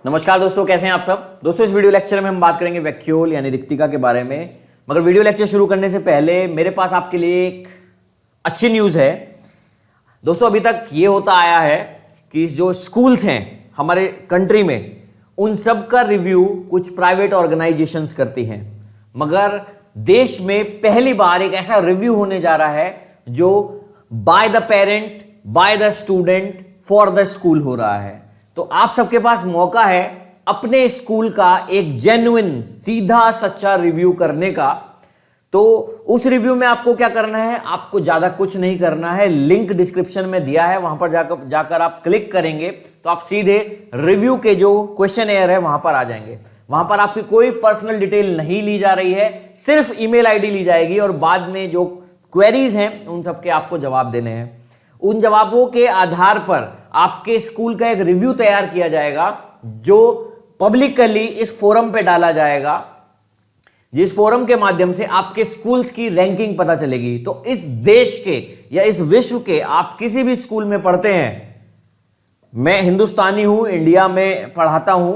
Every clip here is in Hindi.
नमस्कार दोस्तों, कैसे हैं आप सब। दोस्तों, इस वीडियो लेक्चर में हम बात करेंगे वैक्यूल यानी रिक्तिका के बारे में। मगर वीडियो लेक्चर शुरू करने से पहले मेरे पास आपके लिए एक अच्छी न्यूज़ है। दोस्तों, अभी तक ये होता आया है कि जो स्कूल्स हैं हमारे कंट्री में, उन सब का रिव्यू कुछ प्राइवेट ऑर्गेनाइजेशंस करती हैं। मगर देश में पहली बार एक ऐसा रिव्यू होने जा रहा है जो by the parent, by the student, for the school हो रहा है। तो आप सबके पास मौका है अपने स्कूल का एक जेन्युइन, सीधा सच्चा रिव्यू करने का। तो उस रिव्यू में आपको क्या करना है, आपको ज्यादा कुछ नहीं करना है। लिंक डिस्क्रिप्शन में दिया है, वहां पर जाकर आप क्लिक करेंगे तो आप सीधे रिव्यू के जो क्वेश्चन एयर है वहां पर आ जाएंगे। वहां पर आपकी कोई पर्सनल डिटेल नहीं ली जा रही है, सिर्फ ईमेल आईडी ली जाएगी और बाद में जो क्वेरीज हैं उन सबके आपको जवाब देने हैं। उन जवाबों के आधार पर आपके स्कूल का एक रिव्यू तैयार किया जाएगा जो पब्लिकली इस फोरम पे डाला जाएगा, जिस फोरम के माध्यम से आपके स्कूल्स की रैंकिंग पता चलेगी। तो इस देश के या इस विश्व के आप किसी भी स्कूल में पढ़ते हैं, मैं हिंदुस्तानी हूं, इंडिया में पढ़ाता हूं,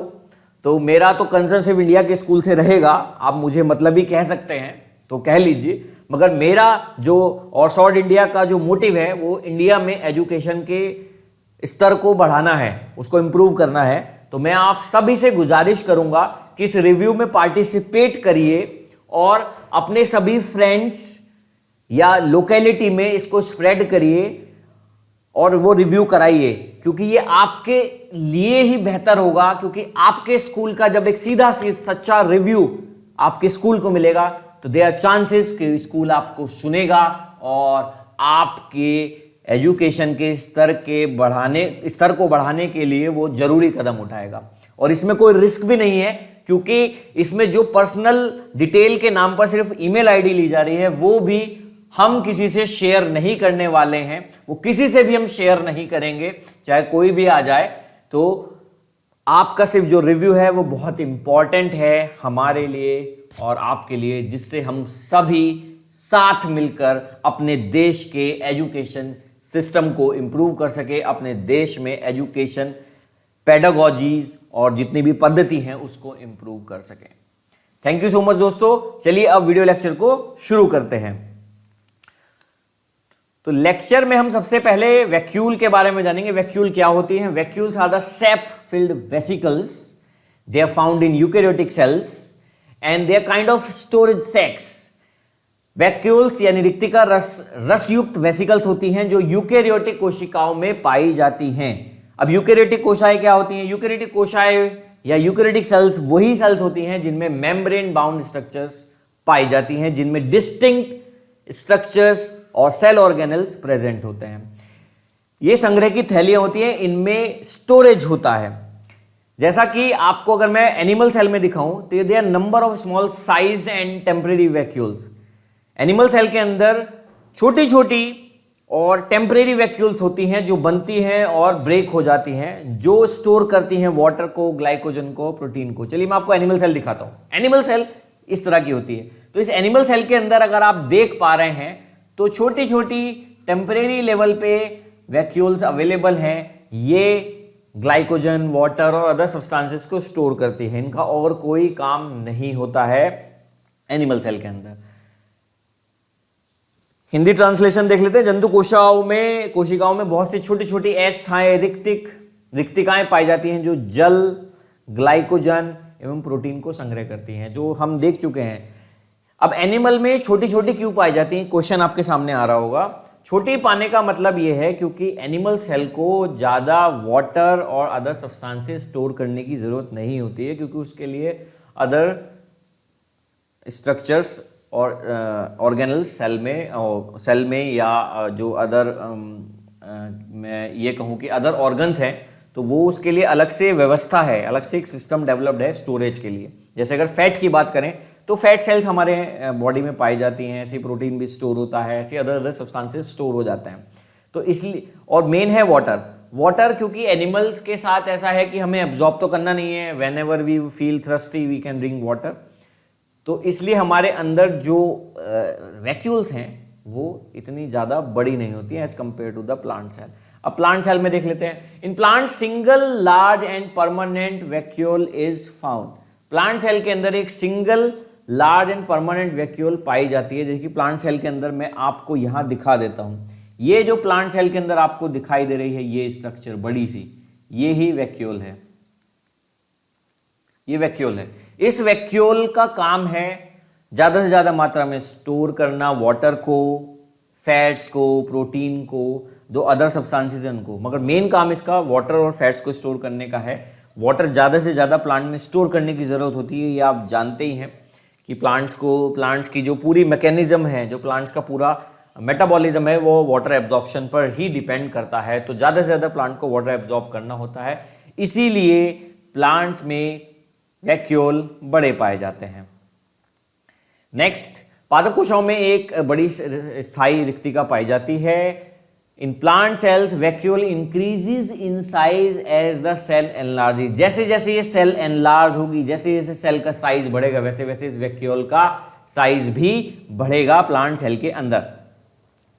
तो मेरा तो कंसर्न सिर्फ इंडिया के स्कूल से रहेगा। आप मुझे मतलब ही कह सकते हैं तो कह लीजिए, मगर मेरा जो और शॉर्ट इंडिया का जो मोटिव है वो इंडिया में एजुकेशन के स्तर को बढ़ाना है, उसको इंप्रूव करना है। तो मैं आप सभी से गुजारिश करूंगा कि इस रिव्यू में पार्टिसिपेट करिए और अपने सभी फ्रेंड्स या लोकेलिटी में इसको स्प्रेड करिए और वो रिव्यू कराइए, क्योंकि ये आपके लिए ही बेहतर होगा। क्योंकि आपके स्कूल का जब एक सीधा सच्चा रिव्यू आपके स्कूल को मिलेगा तो देयर आर चांसेस कि स्कूल आपको सुनेगा और आपके एजुकेशन के स्तर को बढ़ाने के लिए वो जरूरी कदम उठाएगा। और इसमें कोई रिस्क भी नहीं है, क्योंकि इसमें जो पर्सनल डिटेल के नाम पर सिर्फ ईमेल आईडी ली जा रही है वो भी हम किसी से शेयर नहीं करने वाले हैं। वो किसी से भी हम शेयर नहीं करेंगे, चाहे कोई भी आ जाए। तो आपका सिर्फ जो रिव्यू है वो बहुत इंपॉर्टेंट है हमारे लिए और आपके लिए, जिससे हम सभी साथ मिलकर अपने देश के एजुकेशन सिस्टम को इंप्रूव कर सके, अपने देश में एजुकेशन पेडागॉजीज और जितनी भी पद्धति हैं उसको इंप्रूव कर सकें। थैंक यू सो मच दोस्तों। चलिए अब वीडियो लेक्चर को शुरू करते हैं। तो लेक्चर में हम सबसे पहले वैक्यूल के बारे में जानेंगे। वैक्यूल क्या होती हैं? Vacuoles are the sap filled vesicles. They are found in eukaryotic cells and they are kind of storage sacs. Vacuoles यानी रिक्तिका रसयुक्त वेसिकल्स होती हैं जो यूकेरियोटिक कोशिकाओं में पाई जाती हैं। अब यूकेरियोटिक कोशिकाएं क्या होती हैं? यूकेरियोटिक कोशिकाएं या यूकेरियोटिक सेल्स वही सेल्स होती हैं जिनमें मेम्ब्रेन बाउंड स्ट्रक्चर्स पाई जाती हैं, जिनमें डिस्टिंक्ट स्ट्रक्चर्स और सेल ऑर्गेनल्स प्रेजेंट होते हैं। ये संग्रह की थैलियां होती हैं, इनमें स्टोरेज होता है। जैसा कि आपको अगर मैं एनिमल सेल में दिखाऊं तो they are number of small sized and temporary vacuoles. Animal cell के अंदर छोटी छोटी और टेम्परेरी वैक्यूल्स होती हैं जो बनती हैं और ब्रेक हो जाती हैं, जो स्टोर करती हैं वाटर को, ग्लाइकोजन को, प्रोटीन को। चलिए मैं आपको एनिमल सेल दिखाता हूं। एनिमल सेल इस तरह की होती है। तो इस एनिमल सेल के अंदर अगर आप देख पा रहे हैं तो छोटी छोटी टेम्परेरी लेवल पे वैक्यूल्स अवेलेबल हैं। ये ग्लाइकोजन, वाटर और अदर सब्सटेंसेस को स्टोर करती है। इनका और कोई काम नहीं होता है एनिमल सेल के अंदर। हिंदी ट्रांसलेशन देख लेते हैं। जंतु कोशिकाओं में बहुत सी छोटी छोटी अस्थायी रिक्तिकाएं पाई जाती हैं जो जल, ग्लाइकोजन एवं प्रोटीन को संग्रह करती हैं, जो हम देख चुके हैं। अब एनिमल में छोटी छोटी क्यों पाई जाती हैं? क्वेश्चन आपके सामने आ रहा होगा। छोटी पाने का मतलब यह है क्योंकि एनिमल सेल को ज़्यादा वाटर और अदर सब्सटेंसेस स्टोर करने की ज़रूरत नहीं होती है, क्योंकि उसके लिए अदर स्ट्रक्चर्स और ऑर्गेनल्स सेल में या जो अदर मैं ये कहूँ कि अदर ऑर्गन्स हैं, तो वो उसके लिए अलग से व्यवस्था है, अलग से एक सिस्टम डेवलप्ड है स्टोरेज के लिए। जैसे अगर फैट की बात करें तो फैट सेल्स हमारे बॉडी में पाई जाती हैं, ऐसी प्रोटीन भी स्टोर होता है, ऐसे अदर सब्सटेंसेस स्टोर हो जाते हैं। तो इसलिए, और मेन है वाटर, क्योंकि एनिमल्स के साथ ऐसा है कि हमें एब्जॉर्ब तो करना नहीं है। Whenever we feel thirsty we can drink water. तो इसलिए हमारे अंदर जो वैक्यूल्स हैं वो इतनी ज़्यादा बड़ी नहीं होती हैं as compare to the plant cell. अब प्लांट सेल में देख लेते हैं। In plant single large and permanent vacuole is found. Plant cell के अंदर एक single large and permanent vacuole पाई जाती है, जैसे कि प्लांट सेल के अंदर मैं आपको यहां दिखा देता हूं। ये जो प्लांट सेल के अंदर आपको दिखाई दे रही है ये स्ट्रक्चर बड़ी सी, ये ही वैक्यूल है, ये वैक्यूल है। इस वैक्यूल का काम है ज्यादा से ज्यादा मात्रा में स्टोर करना वाटर को, फैट्स को, प्रोटीन को, जो अदर सब्सटेंसेस हैं उनको, मगर मेन काम इसका वाटर और फैट्स को स्टोर करने का है। वाटर ज़्यादा से ज़्यादा प्लांट में स्टोर करने की ज़रूरत होती है, ये आप जानते ही हैं कि प्लांट्स की जो पूरी मैकेनिज्म है, जो प्लांट्स का पूरा मेटाबॉलिज्म है, वो वाटर एब्जॉर्प्शन पर ही डिपेंड करता है। तो ज़्यादा से ज़्यादा प्लांट को वाटर एब्जॉर्ब करना होता है, इसीलिए प्लांट्स में वैक्यूल बड़े पाए जाते हैं। नेक्स्ट, पादप कोशिकाओं में एक बड़ी स्थायी रिक्तिका पाई जाती है। In plant cells vacuole increases in size as the cell enlarges. जैसे जैसे ये सेल एनलार्ज होगी, जैसे जैसे सेल का साइज बढ़ेगा, वैसे वैसे इस वैक्यूल का साइज भी बढ़ेगा प्लांट सेल के अंदर।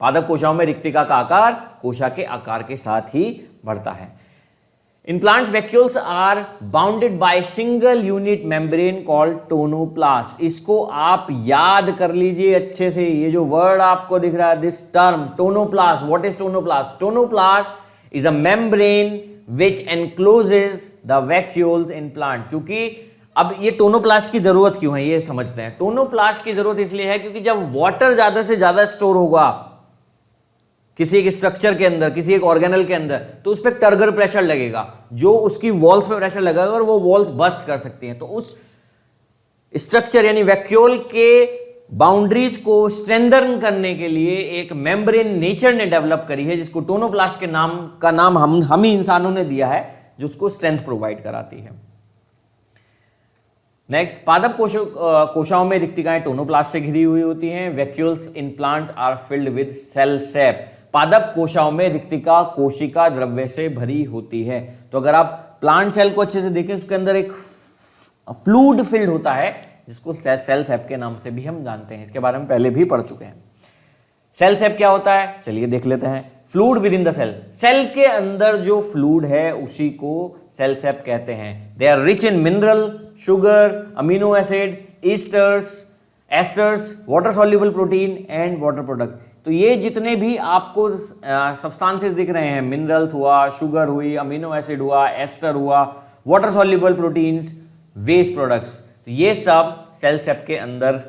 पादप कोशिकाओं में रिक्तिका का आकार कोशिका के आकार के साथ ही बढ़ता है। In plants vacuoles are bounded by single unit membrane called tonoplast. इसको आप याद कर लीजिए अच्छे से, ये जो वर्ड आपको दिख रहा है, this term tonoplast. What is tonoplast? Tonoplast is a membrane which encloses the vacuoles in plant. क्योंकि अब ये टोनोप्लास्ट की जरूरत क्यों है ये समझते हैं। टोनोप्लास्ट की जरूरत इसलिए है क्योंकि जब वाटर ज्यादा से ज्यादा स्टोर होगा किसी एक स्ट्रक्चर के अंदर, किसी एक ऑर्गेनल के अंदर, तो उस पर टर्गर प्रेशर लगेगा, जो उसकी वॉल्स पे प्रेशर लगेगा और वो वॉल्स बस्ट कर सकती हैं। तो उस स्ट्रक्चर यानी वैक्यूल के बाउंड्रीज को स्ट्रेंथन करने के लिए एक मेम्ब्रेन नेचर ने डेवलप करी है, जिसको टोनोप्लास्ट के नाम हम ही इंसानों ने दिया है, जो उसको स्ट्रेंथ प्रोवाइड कराती है। नेक्स्ट, पादप कोशिकाओं में रिक्तिकाएं टोनोप्लास्ट से घिरी हुई होती हैं। Vacuoles in plants are filled with cell sap. पादप कोशिकाओं में रिक्तिका कोशिका द्रव्य से भरी होती है। तो अगर आप प्लांट सेल को अच्छे से देखें, उसके अंदर एक फ्लूइड फिल्ड होता है, जिसको सेल सैप के नाम से भी हम जानते हैं। इसके बारे में पहले भी पढ़ चुके हैं। सेल सैप क्या होता है, चलिए देख लेते हैं। Fluid within the cell, cell के अंदर जो फ्लूइड है उसी को सेल सैप कहते हैं। They are rich in mineral, sugar, amino acid, esters, water soluble protein and water products. तो ये जितने भी आपको सब्सटेंसेस दिख रहे हैं, मिनरल्स हुआ, शुगर हुई, अमीनो एसिड हुआ, एस्टर हुआ, water soluble proteins, waste products, तो ये सब सेल सैप के अंदर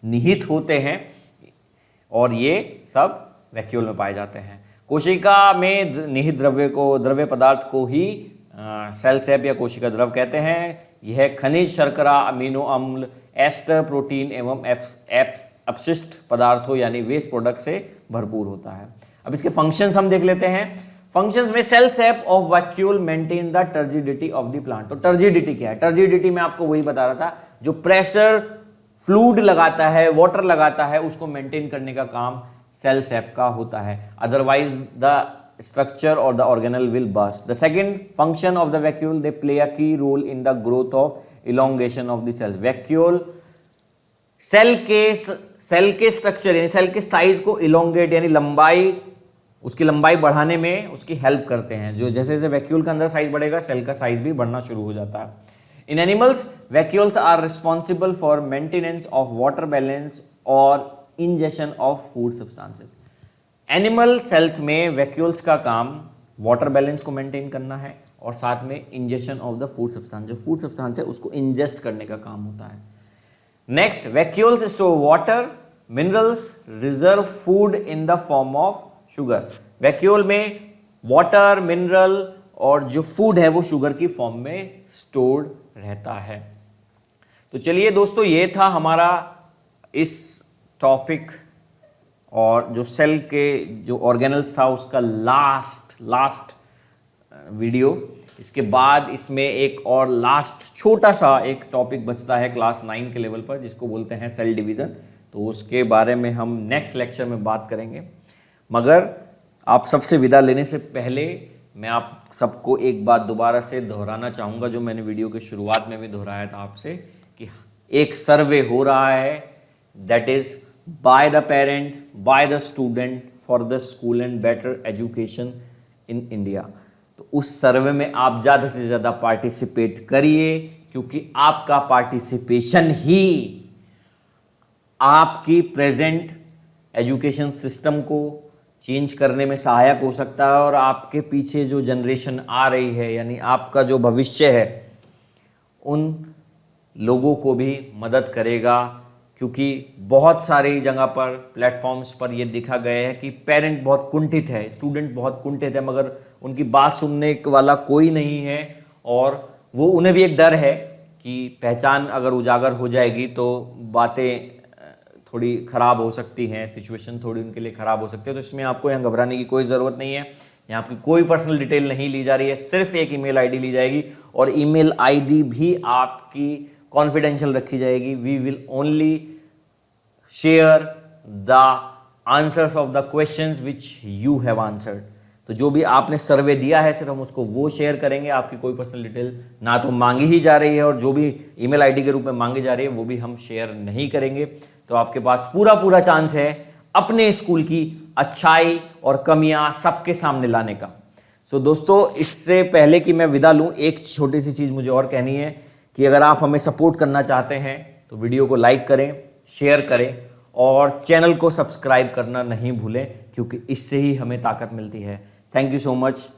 निहित होते हैं और ये सब वैक्यूल में पाए जाते हैं। कोशिका में निहित द्रव्य पदार्थ को ही सेल सैप या कोशिका द्रव कहते हैं। यह खनिज, शर्करा, अमीनो अम्ल, एस्टर, प्रोटीन एवं अपशिष्ट पदार्थों यानी वेस्ट प्रोडक्ट से भरपूर होता है। अब इसके फंक्शंस हम देख लेते हैं। फंक्शंस में cell sap of vacuole maintain the turgidity of the plant. तो टर्जिडिटी क्या है? टर्जिडिटी में आपको वही बता रहा था, जो प्रेशर फ्लूइड लगाता है, वाटर लगाता है, उसको मेंटेन करने का काम सेल सैप का होता है। Otherwise the structure or the organelle will burst. The second function of the vacuole, they play a key role in the growth of elongation of the cells. vacuole cell के स्ट्रक्चर यानी सेल के साइज को इलोंगेट यानी उसकी लंबाई बढ़ाने में उसकी हेल्प करते हैं। जो जैसे जैसे वैक्यूल का अंदर साइज बढ़ेगा, सेल का साइज भी बढ़ना शुरू हो जाता है। In animals, vacuoles are responsible for maintenance of water balance और ingestion of food substances. Animal cells में वैक्यूल्स का काम वाटर बैलेंस को मेंटेन करना है और साथ में ingestion of the food substance, जो फूड सब्सटेंस है उसको इंजेस्ट करने का काम होता है। Next, vacuoles store water, minerals, reserve food in the form of sugar. Vacuole में वाटर, मिनरल और जो फूड है वो शुगर की फॉर्म में स्टोर्ड रहता है। तो चलिए दोस्तों, ये था हमारा इस टॉपिक और जो सेल के जो ऑर्गेनल्स था उसका लास्ट वीडियो। इसके बाद इसमें एक और लास्ट छोटा सा एक टॉपिक बचता है क्लास 9 के लेवल पर, जिसको बोलते हैं सेल डिवीज़न। तो उसके बारे में हम नेक्स्ट लेक्चर में बात करेंगे। मगर आप सबसे विदा लेने से पहले मैं आप सबको एक बात दोबारा से दोहराना चाहूँगा, जो मैंने वीडियो के शुरुआत में भी दोहराया था आपसे, कि एक सर्वे हो रहा है, that is by the parent, by the student, for the school and better education in India. तो उस सर्वे में आप ज़्यादा से ज़्यादा पार्टिसिपेट करिए, क्योंकि आपका पार्टिसिपेशन ही आपकी प्रेजेंट एजुकेशन सिस्टम को चेंज करने में सहायक हो सकता है, और आपके पीछे जो जनरेशन आ रही है, यानी आपका जो भविष्य है, उन लोगों को भी मदद करेगा। क्योंकि बहुत सारी जगह पर प्लेटफॉर्म्स पर ये देखा गया है कि पेरेंट बहुत कुंठित है, स्टूडेंट बहुत कुंठित है, मगर उनकी बात सुनने वाला कोई नहीं है, और वो उन्हें भी एक डर है कि पहचान अगर उजागर हो जाएगी तो बातें थोड़ी ख़राब हो सकती हैं, सिचुएशन थोड़ी उनके लिए ख़राब हो सकती है। तो इसमें आपको यहाँ घबराने की कोई ज़रूरत नहीं है। यहाँ आपकी कोई पर्सनल डिटेल नहीं ली जा रही है, सिर्फ एक ईमेल आईडी ली जाएगी, और ईमेल आईडी भी आपकी कॉन्फिडेंशियल रखी जाएगी। We will only share the answers of the questions which you have answered. तो जो भी आपने सर्वे दिया है सिर्फ हम उसको वो शेयर करेंगे, आपकी कोई पर्सनल डिटेल ना तो मांगी ही जा रही है, और जो भी ईमेल आईडी के रूप में मांगी जा रही है वो भी हम शेयर नहीं करेंगे। तो आपके पास पूरा चांस है अपने स्कूल की अच्छाई और कमियां सबके सामने लाने का। सो दोस्तों, इससे पहले कि मैं विदा लूं, एक छोटी सी चीज़ मुझे और कहनी है कि अगर आप हमें सपोर्ट करना चाहते हैं तो वीडियो को लाइक करें, शेयर करें, और चैनल को सब्सक्राइब करना नहीं भूलें, क्योंकि इससे ही हमें ताकत मिलती है। Thank you so much.